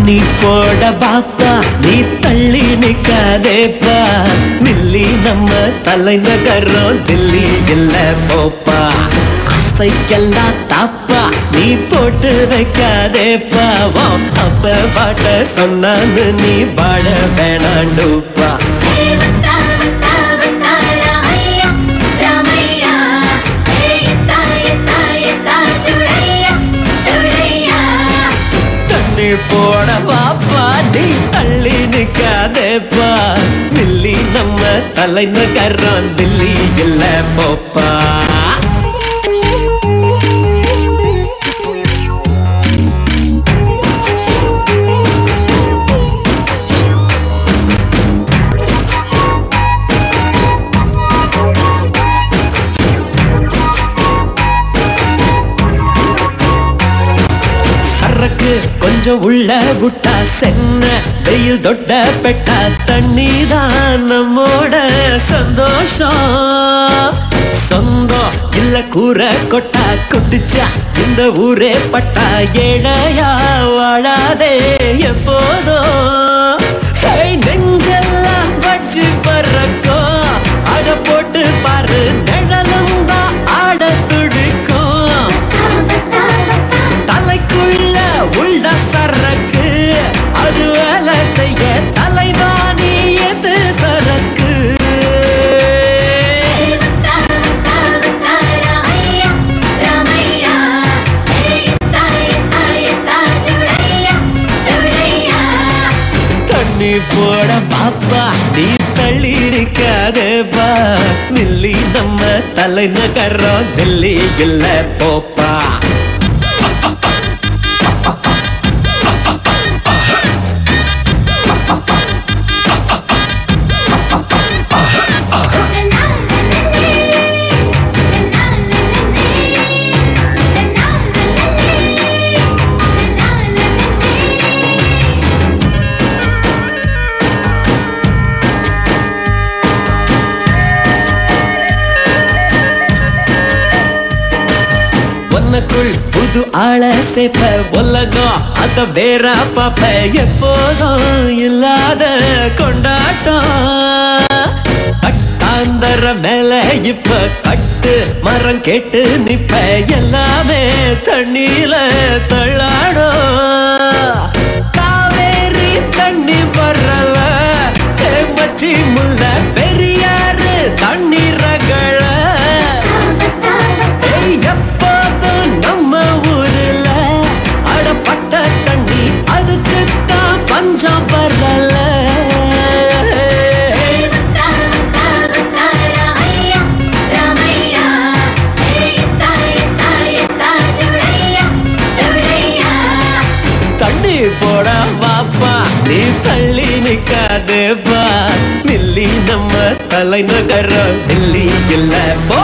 தண்ணி போட பாப்பா நீ தள்ளி நிக்காதேப்பா மில்லி நம்ம தலைநகரம் தில்லி இல்ல போப்பா ஆசைக்கெல்லாம் தாப்பா நீ போட்டு வைக்காதேப்பா அப்ப பாட்ட சொன்னான்னு நீ பாட வேணாண்டுப்பா போட பாப்பா நீ தள்ளி நிக்காதேப்பா தில்லி நம்ம தலைநகரம் தில்லி இல்ல போப்பா கொஞ்சம் உள்ள விட்டா சென்ன வெயில் தொட்ட பெட்டா தண்ணிதான் நம்மோட சந்தோஷம் சொந்தம் இல்ல கூரை கொட்டா கொட்டுச்சா இந்த ஊரே பட்டா ஏழையா வாழாதே எப்போதும் நெஞ்செல்லாம் வச்சு பறக்கோ அட போட்டு பாரு நிழலும் தான் ஆட துடிக்கும் தலைக்குள்ள உள்ள சரக்கு அது வேலை செய்ய தலைவாணி எது சரக்கு தண்ணி போட பாப்பா நீ தள்ளி நிக்காதேப்பா மில்லி நம்ம தலைநகரம் தில்லி இல்ல போப்பா புது ஆள சேப்ப உலகம் அத வேற பாப்ப எப்போதும் இல்லாத கொண்டாட்டம் கட்டாந்தர மேல இப்ப கட்டு மரம் கேட்டு நிப்ப எல்லாமே தண்ணியில தள்ளாடும் காவேரி தண்ணி வரல மச்சி முல்ல பெரியாறு தண்ணி ரகள நம்ம ஊர்ல அடப்பட்ட தண்ணி அதுக்குத்தான் பஞ்சம் வரல தண்ணி போட பாப்பா நீ தள்ளி நிக்காதேப்பா மில்லி நம்ம தலைநகரம் தில்லி இல்ல போ